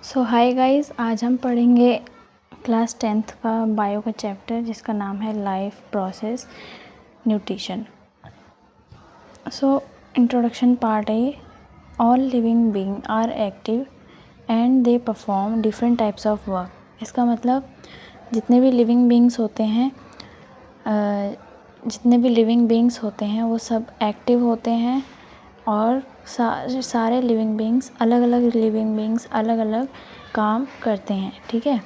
सो hi guys, आज हम पढ़ेंगे क्लास 10th का बायो का चैप्टर जिसका नाम है life process nutrition. So introduction part है। All living being are active and they perform different types of work. इसका मतलब जितने भी लिविंग बीइंग्स होते हैं वो सब एक्टिव होते हैं और सारे लिविंग बीइंग्स अलग अलग काम करते हैं। ठीक है।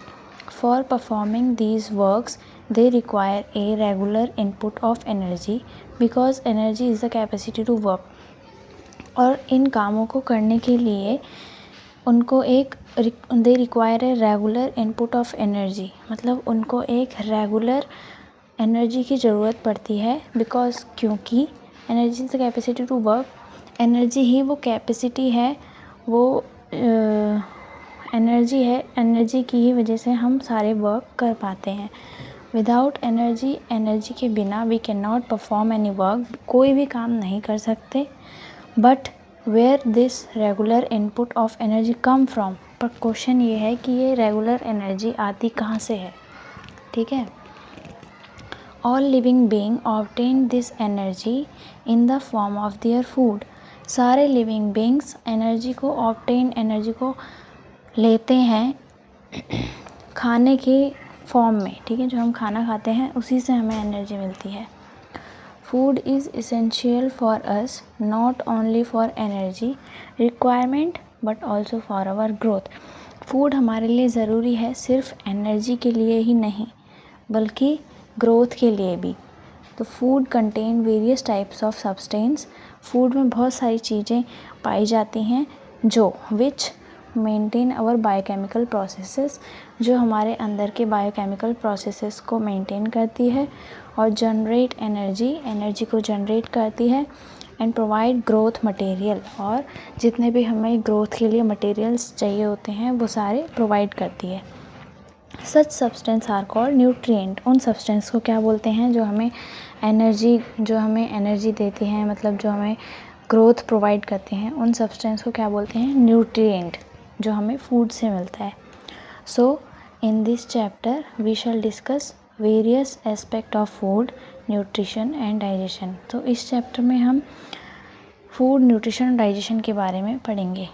For performing these works they require a regular input of energy because energy is the capacity to work. और इन कामों को करने के लिए उनको they require a regular input of energy, मतलब उनको एक रेगुलर एनर्जी की ज़रूरत पड़ती है। बिकॉज क्योंकि energy is the capacity to work, energy ही वो कैपेसिटी है, वो एनर्जी की ही वजह से हम सारे वर्क कर पाते हैं। विदाउट एनर्जी के बिना we can not perform any work, कोई भी काम नहीं कर सकते। But where this regular input of energy come from, पर क्वेश्चन ये है कि ये रेगुलर एनर्जी आती कहाँ से है। ठीक है। All living being obtain this energy in the form of their food. सारे लिविंग बीइंग्स एनर्जी को लेते हैं खाने के फॉर्म में। ठीक है। जो हम खाना खाते हैं उसी से हमें एनर्जी मिलती है। Food is essential for us not only for energy requirement but also for our growth. Food हमारे लिए ज़रूरी है सिर्फ एनर्जी के लिए ही नहीं बल्कि ग्रोथ के लिए भी। तो food contain various types of substance. Food में बहुत सारी चीज़ें पाई जाती हैं जो विच मेंटेन आवर बायोकेमिकल प्रोसेसेस, जो हमारे अंदर के बायोकेमिकल प्रोसेसेस को मेंटेन करती है और जनरेट एनर्जी को जनरेट करती है एंड प्रोवाइड ग्रोथ मटेरियल, और जितने भी हमें ग्रोथ के लिए मटेरियल्स चाहिए होते हैं वो सारे प्रोवाइड करती है। सच सब्सटेंस आर कॉल्ड न्यूट्रिएंट। उन सब्सटेंस को क्या बोलते हैं जो हमें एनर्जी देती हैं, मतलब जो हमें ग्रोथ प्रोवाइड करते हैं, उन सब्सटेंस को क्या बोलते हैं? न्यूट्रिएंट, जो हमें फूड से मिलता है। So in this chapter we shall discuss various aspect of food nutrition and digestion. तो इस चैप्टर में हम फूड, न्यूट्रिशन और डाइजेशन के बारे में पढ़ेंगे।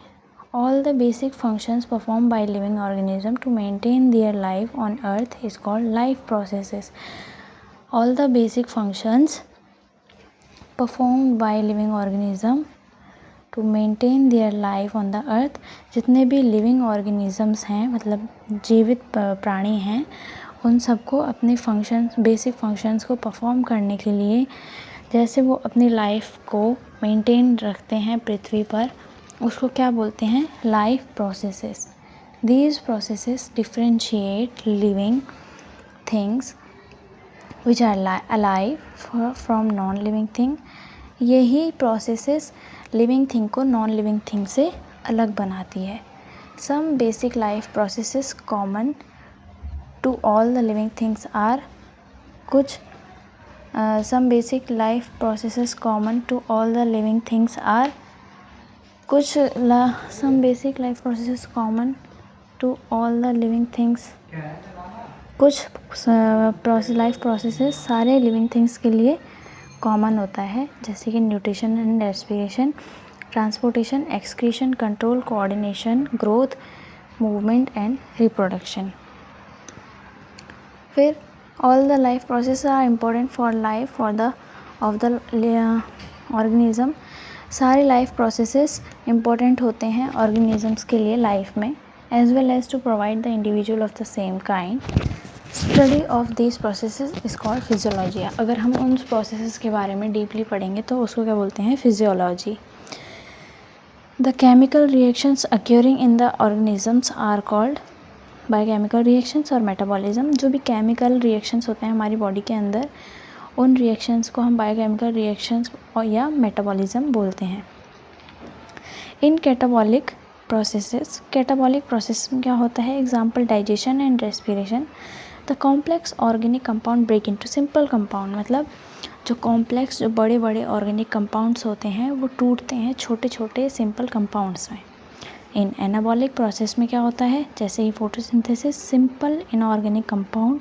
All the basic functions performed by living organism to maintain their life on earth is called life processes. All the basic functions performed by living organism to maintain their life on the earth, जितने भी living organisms हैं, मतलब जीवित प्राणी हैं, उन सबको अपने फंक्शंस, बेसिक फंक्शंस को परफॉर्म करने के लिए, जैसे वो अपनी लाइफ को मेंटेन रखते हैं पृथ्वी पर, उसको क्या बोलते हैं? Life processes. These processes differentiate living things which are alive from non living thing. यही प्रोसेसेस लिविंग थिंग को नॉन लिविंग थिंग से अलग बनाती है। Some basic life processes common to all the living things are some basic life processes common to all the living things are some basic life processes common to all the living things। कुछ life processes सारे living things के लिए common होता है, जैसे कि nutrition and respiration, transportation, excretion, control, coordination, growth, movement and reproduction. फिर all the life process are important for life of the organism. सारे लाइफ प्रोसेसेस इम्पोर्टेंट होते हैं ऑर्गेनिजम्स के लिए लाइफ में, as well as to provide the individual of the same kind. Study of this processes is called physiology. अगर हम उन processes के बारे में डीपली पढ़ेंगे तो उसको क्या बोलते हैं? Physiology. The chemical reactions occurring in the organisms are called biochemical reactions और मेटाबॉलिज्म। जो भी केमिकल रिएक्शंस होते हैं हमारी बॉडी के अंदर, उन रिएक्शंस को हम बायोकेमिकल रिएक्शंस और या मेटाबॉलिज्म बोलते हैं। इन कैटाबॉलिक प्रोसेस में क्या होता है? Example digestion and respiration. The complex organic compound break into simple compound, मतलब जो बड़े बड़े ऑर्गेनिक कंपाउंड्स होते हैं वो टूटते हैं छोटे छोटे सिंपल कंपाउंड्स में। इन एनाबॉलिक प्रोसेस में क्या होता है, जैसे ही photosynthesis, simple inorganic compound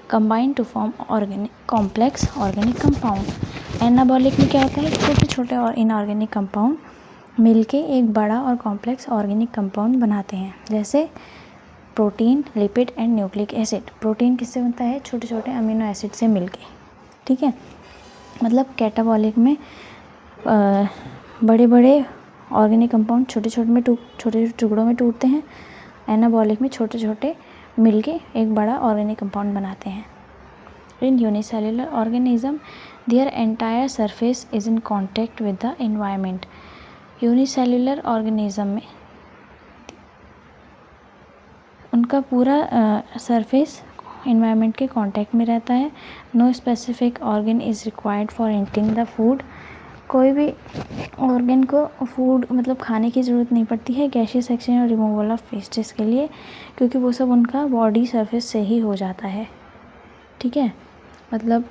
combine to form organic complex organic compound. Anabolic में क्या होता है, छोटे छोटे और इनऑर्गेनिक कंपाउंड मिलके एक बड़ा और कॉम्प्लेक्स ऑर्गेनिक कंपाउंड बनाते हैं, जैसे protein, lipid and nucleic acid. Protein किससे बनता है, छोटे छोटे अमीनो एसिड से मिलके, ठीक है। मतलब कैटाबॉलिक में बड़े बड़े ऑर्गेनिक कंपाउंड छोटे छोटे टुकड़ों में टूटते हैं। एनाबॉलिक में छोटे छोटे मिलके एक बड़ा ऑर्गेनिक कंपाउंड बनाते हैं। In unicellular organism their entire surface is in contact with the environment. Unicellular organism में उनका पूरा सरफेस एनवायरनमेंट के कांटेक्ट में रहता है। No specific organ is required for eating the food. कोई भी ऑर्गन को फूड मतलब खाने की ज़रूरत नहीं पड़ती है गैसियस सेक्शन और रिमूवल ऑफ वेस्टेज के लिए, क्योंकि वो सब उनका बॉडी सरफेस से ही हो जाता है, ठीक है। मतलब